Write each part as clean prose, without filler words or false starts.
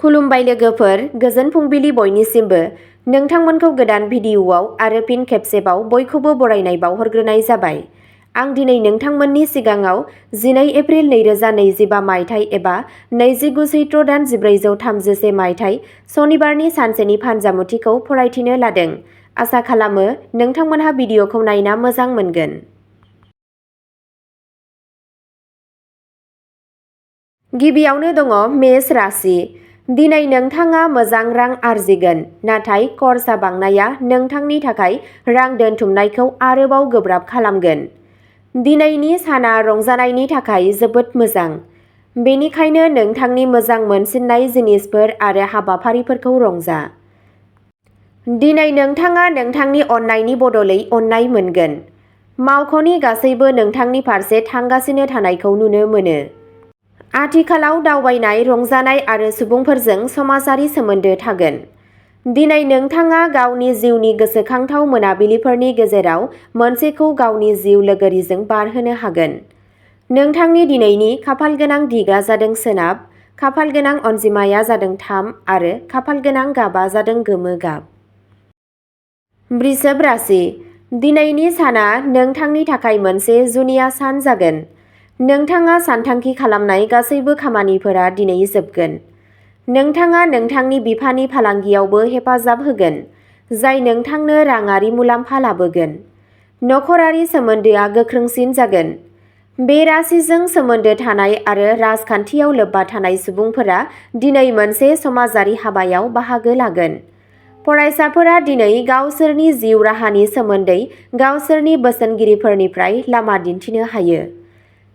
खुलुमबाय लोगोफोर, गोजोन फुंबिलि बयनिसिमबो। नोंथांमोनखौ गोदान भिडिअ'आव आरो फिन खेबसेबाव बयखौबो बरायनाय बावहरग्रोनाय जाबाय। आं दिनै नोंथांमोननि सिगाङाव 12 एप्रिल 2025 मायथाइ एबा 29 चैत्र दान 1436 मायथाइ सनिबारनि सानसेनि फानजामुथिखौ फरायथिनो लादों। आसा खालामो नोंथांमोनहा भिडिअ'खौ नायना मोजां मोनगोन। गिबियावनो दङ मेष राशि। दिनै नोंथाङा मोजां रां आरजिगोन, नाथाय खरसा बांनाया नोंथांनि थाखाय रां दोनथुमनायखौ आरोबाव गोब्राब खालामगोन। दिनैनि साना रंजानायनि थाखाय जोबोद मोजां, बेनिखायनो नोंथांनि मोजां मोनसिननाय जिनिसफोर आरो हाबाफारिफोरखौ रंजा। दिनै नोंथाङा नोंथांनि अननायनि बदलै अननाय मोनगोन। मावख'नि गासैबो नोंथांनि फारसे थांगासिनो थानायखौ नुनो मोनो। आथिखालाव दावबायनाय, रंजानाय आरो सुबुंफोरजों समाजारि सोमोन्दो थागोन। दिनै नोंथाङा गावनि जिउनि गोसोखांथाव मोनाबिलिफोरनि गेजेराव मोनसेखौ गावनि जिउ लोगोरिजों बारहोनो हागोन। नोंथांनि दिनैनि खाफालगोनां दिगा जादों सोनाब, खाफालगोनां अनजिमाया जादों 3 आरो खाफालगोनां गाबा जादों गोमो गाब। वृषभ राशि। दिनैनि साना नोंथांनि थाखाय मोनसे जुनिया सान जागोन। नोंथाङा सानथांखि खालामनाय गासैबो खामानिफोरा दिनै जोबगोन। नोंथाङा नोंथांनि बिफानि फालांगियावबो हेफाजाब होगोन, जाय नोंथांनो राङारि मुलाम्फा लाबोगोन। नखरारि सोमोन्दोआ गोख्रोंसिन जागोन। बे राशिजों सोमोन्दो थानाय आरो राजखान्थियाव लोब्बा थानाय सुबुंफोरा दिनै मोनसे समाजारि हाबायाव बाहागो लागोन। फरायसाफोरा दिनै गावसोरनि जिउ राहानि सोमोन्दै गावसोरनि बोसोनगिरिफोरनिफ्राय लामा दिन्थिनो हायो।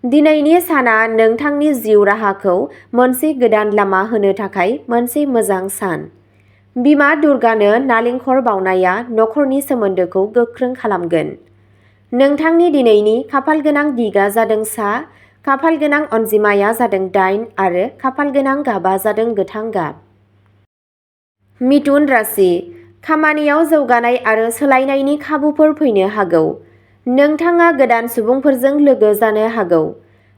दिनैनि साना नोंथांनि जिउ राहाखौ मोनसे गोदान लामा होनो थाखाय मोनसे मोजां सान। बिमा दुर्गानो नालेंखर बावनाया नखरनि सोमोन्दोखौ गोख्रों खालामगोन। नोंथांनि दिनैनि खाफालगोनां दिगा जादों सा, खाफालगोनां अनजिमाया जादों 8 आरो खाफालगोनां गाबा जादों गोथां गाब। मिथुन राशि। खामानियाव जौगानाय आरो सोलायनायनि खाबुफोर फैनो हागौ। नोंथाङा गोदान सुबुंफोरजों लोगो जानो हागौ।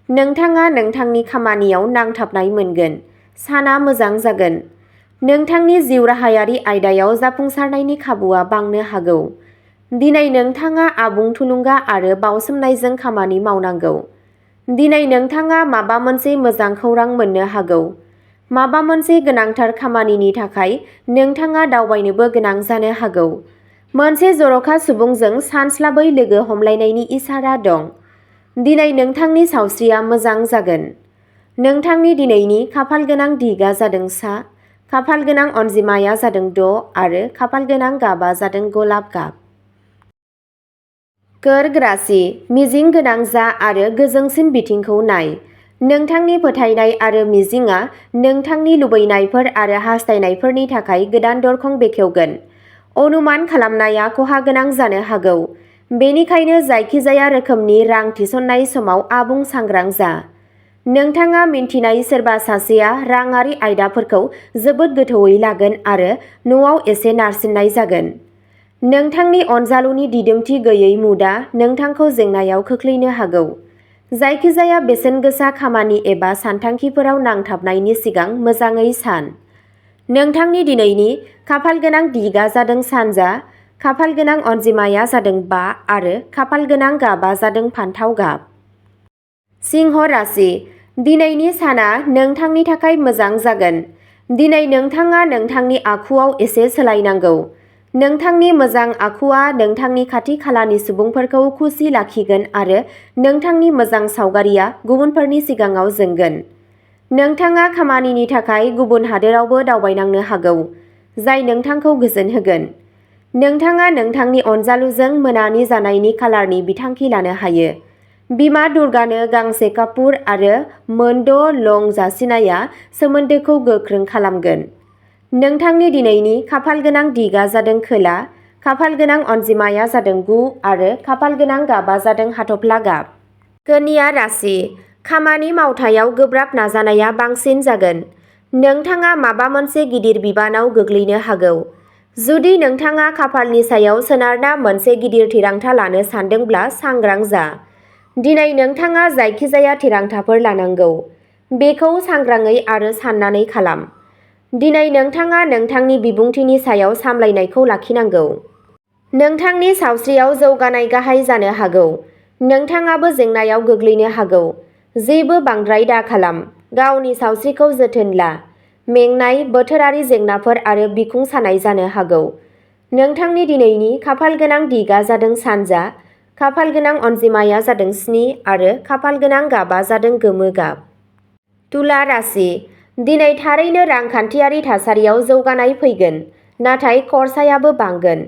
नोंथाङा नोंथांनि खामानियाव नांथाबनाय मोनगोन। साना मोजां जागोन। नोंथांनि जिउ राहायारि आयदायाव जाफुंसारनायनि खाबुआ बांनो हागौ। दिनै नोंथाङा आबुं थुलुंगा आरो बावसोमनायजों खामानि मावनांगौ। दिनै नोंथाङा माबा मोनसे मोजां खौरां मोननो हागौ। माबा मोनसे गोनांथार खामानिनि थाखाय नोंथाङा दावबायनोबो गोनां जानो हागौ। मोनसे जर'खा सुबुंजों सानस्लाबै लोगो हमलायनायनि इसारा दं। दिनै नोंथांनि सावस्रिया मोजां जागोन। नोंथांनि दिनैनि खाफालगोनां दिगा जादों सा, खाफालगोनां अनजिमाया जादों 6 आरो खाफालगोनां गाबा जादों गलाब गाब। कर्क राशि। मिजिं गोनां जा आरो गोजोंसिन बिथिंखौ नाय। नोंथांनि फोथायनाय आरो मिजिंआ नोंथांनि लुबैनायफोर आरो हास्थायनायफोरनि थाखाय गोदान दरखं बेखेवगोन। अनुमान खालामनाया खहा गोनां जानो हागौ, बेनिखायनो जायखिजाया रोखोमनि रां थिसननाय समाव आबुं सांग्रां जा। नोंथाङा मिन्थिनाय सोरबा सासेया राङारि आयदाफोरखौ जोबोद गोथौवै लागोन आरो न'आव एसे नारसिननाय जागोन। नोंथांनि अनजालुनि दिदोमथि गैयै मुडआ नोंथांखौ जेंनायाव खोख्लैनो हागौ। जायखिजाया बेसेनगोसा खामानि एबा सानथांखिफोराव नांथाबनायनि सिगां मोजाङै सान। नोंथांनि दिनैनि खाफालगोनां दिगा जादों सानजा, खाफालगोनां अनजिमाया जादों 5 आरो खाफालगोनां गाबा जादों फान्थाव गाब। सिंह राशि। दिनैनि साना नोंथांनि थाखाय मोजां जागोन। दिनै नोंथाङा नोंथांनि आखुआव एसे सोलायनांगौ। नोंथांनि मोजां आखुआ नोंथांनि खाथि-खालानि सुबुंफोरखौ खुसि लाखिगोन आरो नोंथांनि मोजां सावगारिआ गुबुनफोरनि सिगाङाव जोंगोन। नोंथाङा खामानिनि थाखाय गुबुन हादोरावबो दावबायनांनो हागौ, जाय नोंथांखौ गोजोन होगोन। नोंथाङा नोंथांनि अनजालुजों मोनानि जानायनि खालारनि बिथांखि लानो हायो। बिमा दुर्गानो गांसे कापुर आरो मोनद' लं जासिनाया सोमोन्दोखौ गोख्रों खालामगोन। नोंथांनि दिनैनि खाफालगोनां दिगा जादों खोला, खाफालगोनां अनजिमाया जादों 9 आरो खाफालगोनां गाबा जादों हाथफ्ला गाब। कन्या राशि। खामानि मावथायाव गोब्राब नाजानाया बांसिन जागोन। नोंथाङा माबा मोनसे गिदिर बिबानाव गोग्लैनो हागौ। जुदि नोंथाङा खाफालनि सायाव सोनारना मोनसे गिदिर थिरांथा लानो सानदोंब्ला सांग्रां जा। दिनै नोंथाङा जायखिजाया थिरांथाफोर लानांगौ। बेखौ सांग्राङै आरो साननानै खालाम। दिनै नोंथाङा नोंथांनि बिबुंथिनि सायाव सामलायनायखौ लाखिनांगौ। नोंथांनि सावस्रियाव जौगानाय गाहाय जानो हागौ। नोंथाङाबो जेंनायाव गोग्लैनो हागौ। जेबो बांद्राय दाखालाम। गावनि सावस्रिखौ जोथोन ला। मेंनाय, बोथोरारि जेंनाफोर आरो बिखुं सानाय जानो हागौ। नोंथांनि दिनैनि खाफालगोनां दिगा जादों सानजा, खाफालगोनां अनजिमाया जादों 7 आरो खाफालगोनां गाबा जादों गोमो गाब। तुला राशि। दिनै थारैनो रांखान्थियारि थासारियाव जौगानाय फैगोन, नाथाय खरसायाबो बांगोन।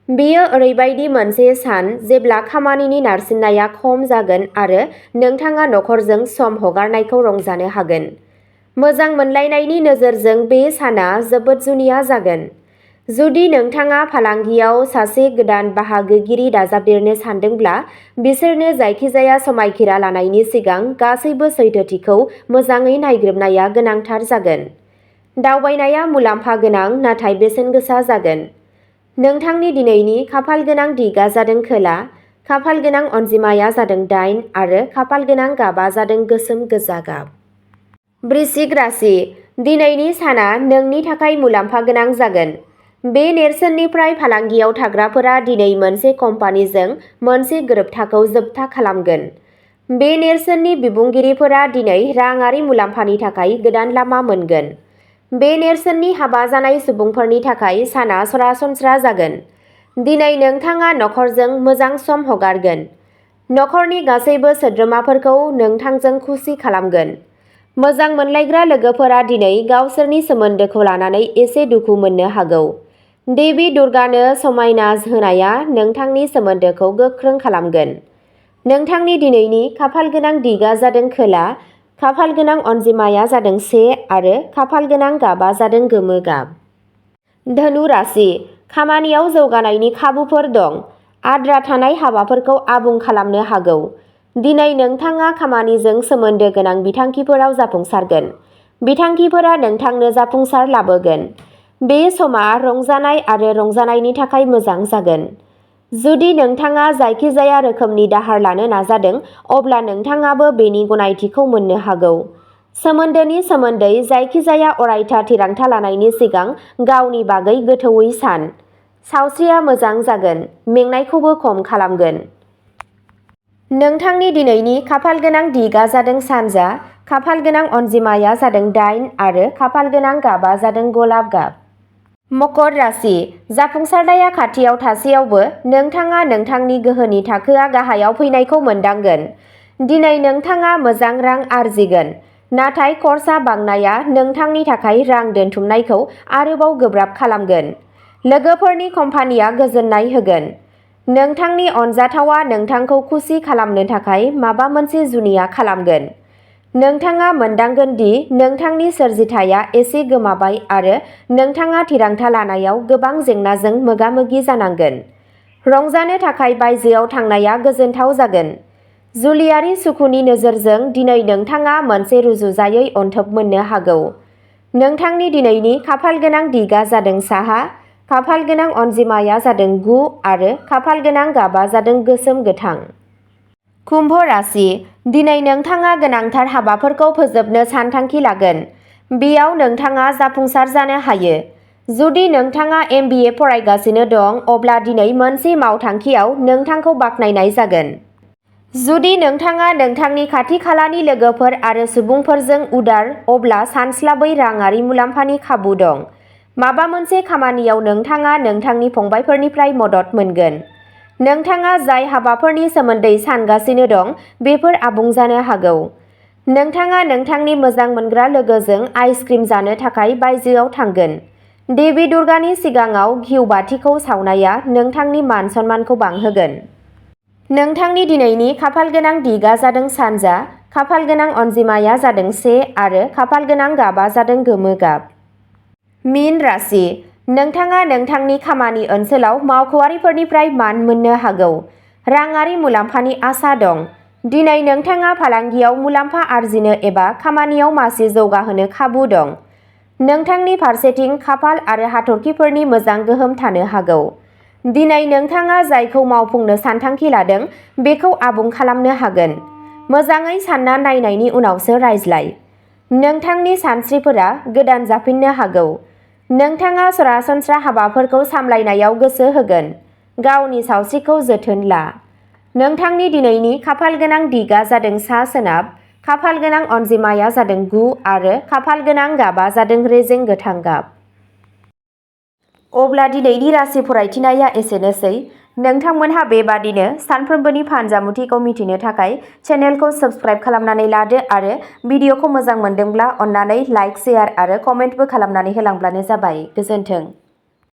बेयो ओरैबायदि मोनसे सान जेब्ला खामानिनि नारसिननाया खम जागोन आरो नोंथाङा नखरजों सम हगारनायखौ रंजानो हागोन। मोजां मोनलायनायनि नोजोरजों बे साना जोबोद जुनिया जागोन। जुदि नोंथाङा फालांगियाव सासे गोदान बाहागोगिरि दाजाबदेरनो सानदोंब्ला, बिसोरनो जायखिजाया समायखिरा लानायनि सिगां गासैबो सैथोथिखौ मोजाङै नायग्रोमनाया गोनांथार जागोन। दावबायनाया मुलाम्फा गोनां नाथाय बेसेन गोसा जागोन। नोंथांनि दिनैनि खाफालगोनां दिगा जादों खोला, खाफालगोनां अनजिमाया जादों 8 आरो खाफालगोनां गाबा जादों गोसोम गोजा गाब। वृश्चिक राशि। दिनैनि साना नोंनि थाखाय मुलाम्फा गोनां जागोन। बे नेरसोननिफ्राय फालांगियाव थाग्राफोरा दिनै मोनसे कम्पानिजों मोनसे गोरोबथाखौ जोबथा खालामगोन। बे नेरसोननि बिबुंगिरिफोरा दिनै राङारि मुलाम्फानि थाखाय गोदान लामा मोनगोन। बे नेरसोननि हाबा जानाय सुबुंफोरनि थाखाय साना सरासनस्रा जागोन। दिनै नोंथाङा नखरजों मोजां सम हगारगोन। नखरनि गासैबो सोद्रोमाफोरखौ नोंथांजों खुसि खालामगोन। मोजां मोनलायग्रा लोगोफोरा दिनै गावसोरनि सोमोन्दोखौ लानानै एसे दुखु मोननो हागौ। देवी दुर्गानो समायना होनाया नोंथांनि सोमोन्दोखौ गोख्रों खालामगोन। नोंथांनि दिनैनि खाफालगोनां दिगा जादों खोला, खाफालगोनां अनजिमाया जादों 1 आरो खाफालगोनां गाबा जादों गोमो गाब। धनु राशि। खामानियाव जौगानायनि खाबुफोर दं। आद्रा थानाय हाबाफोरखौ आबुं खालामनो हागौ। दिनै नोंथाङा खामानिजों सोमोन्दो गोनां बिथांखिफोराव जाफुंसारगोन। बिथांखिफोरा नोंथांनो जाफुंसार लाबोगोन। बे समा रंजानाय आरो रंजानायनि थाखाय मोजां जागोन। जुदि नोंथाङा जायखिजाया रोखोमनि दाहार लानो नाजादों, अब्ला नोंथाङाबो बेनि गनायथिखौ मोननो हागौ। सोमोन्दोनि सोमोन्दै जायखिजाया अरायथा थिरांथा लानायनि सिगां गावनि बागै गोथौवै सान। सावस्रिया मोजां जागोन, मेंनायखौबो खम खालामगोन। नोंथांनि दिनैनि खाफालगोनां दिगा जादों सानजा, खाफालगोनां अनजिमाया जादों 8 आरो खाफालगोनां गाबा जादों गलाब गाब। मकर राशि। जाफुंसारनाया खाथियाव थासेयावबो नोंथाङा नोंथांनि गोहोनि थाखोआ गाहायाव फैनायखौ मोनदांगोन। दिनै नोंथाङा मोजां रां आर्जिगोन, नाथाय खरसा बांनाया नोंथांनि थाखाय रां दोनथुमनायखौ आरोबाव गोब्राब खालामगोन। लोगोफोरनि कम्पानिया गोजोननाय होगोन। नोंथांनि अनजाथावआ नोंथांखौ खुसि खालामनो थाखाय माबा मोनसे जुनिया खालामगोन। नोंथाङा मोनदांगोन दि नोंथांनि सोरजिथाया एसे गोमाबाय आरो नोंथाङा थिरांथा लानायाव गोबां जेंनाजों मोगा-मोगि जानांगोन। रंजानो थाखाय बायजोआव थांनाया गोजोनथाव जागोन। जुलियारि सुखुनि नोजोरजों दिनै नोंथाङा मोनसे रुजुजायै अनथोब मोननो हागौ। नोंथांनि दिनैनि खाफालगोनां दिगा जादों साहा, खाफालगोनां अनजिमाया जादों 9 आरो खाफालगोनां गाबा जादों गोसोम गोथां। कुम्भ राशि। दिनै नोंथाङा गोनांथार हाबाफोरखौ फोजोबनो सानथांखि लागोन। बेयाव नोंथाङा जाफुंसार जानो हायो। जुदि नोंथाङा MBA फरायगासिनो दं, अब्ला दिनै मोनसे मावथांखियाव नोंथांखौ बाख्नायनाय जागोन। जुदि नोंथाङा नोंथांनि खाथि-खालानि लोगोफोर आरो सुबुंफोरजों उदार, अब्ला सानस्लाबै राङारि मुलाम्फानि खाबु दं। माबा मोनसे खामानियाव नोंथाङा नोंथांनि फंबायफोरनिफ्राय मदद मोनगोन। नोंथाङा जाय हाबाफोरनि सोमोन्दै सानगासिनो दं, बेफोर आबुं जानो हागौ। नोंथाङा नोंथांनि मोजां मोनग्रा लोगोजों आइसक्रिम जानो थाखाय बायजोआव थांगोन। देवी दुर्गानि सिगाङाव घिउ बाथिखौ सावनाया नोंथांनि मान-सन्मानखौ बांहोगोन। नोंथांनि दिनैनि खाफालगोनां दिगा जादों सानजा, खाफालगोनां अनजिमाया जादों 1 आरो खाफालगोनां गाबा जादों गोमो गाब। मीन राशि। नोंथाङा नोंथांनि खामानि ओनसोलाव मावख'आरिफोरनिफ्राय मान मोननो हागौ। राङारि मुलाम्फानि आसा दं। दिनै नोंथाङा फालांगियाव मुलाम्फा आर्जिनो एबा खामानियाव मासि जौगाहोनो खाबु दं। नोंथांनि फारसेथिं खाफाल आरो हाथरखिफोरनि मोजां गोहोम थानो हागौ। दिनै नोंथाङा जायखौ मावफुंनो सानथांखि लादों, बेखौ आबुं खालामनो हागोन। मोजाङै सानना नायनायनि उनावसो रायज्लाय। नोंथांनि सानस्रिफोरा गोदान जाफिननो हागौ। नोंथाङा सरासनस्रा हाबाफोरखौ सामलायनायाव गोसो होगोन। गावनि सावस्रिखौ जोथोन ला। नोंथांनि दिनैनि खाफालगोनां दिगा जादों सा-सोनाब, खाफालगोनां अनजिमाया जादों 9 आरो खाफालगोनां गाबा जादों रेजें गोथां गाब। अब्ला दिनैनि राशि फरायथिनाया एसेनोसै। नोंथांमोनहा बेबादिनो सानफ्रोमबोनि फानजामुथिखौ मिथिनो थाखाय चेनेलखौ साबस्क्राइब खालामनानै लादो आरो भिडिअखौ मोजां मोनदोंब्ला अन्नानै लाइक, शेयार आरो कमेन्टबो खालामनानै होलांब्लानो जाबाय। गोजोन्थों।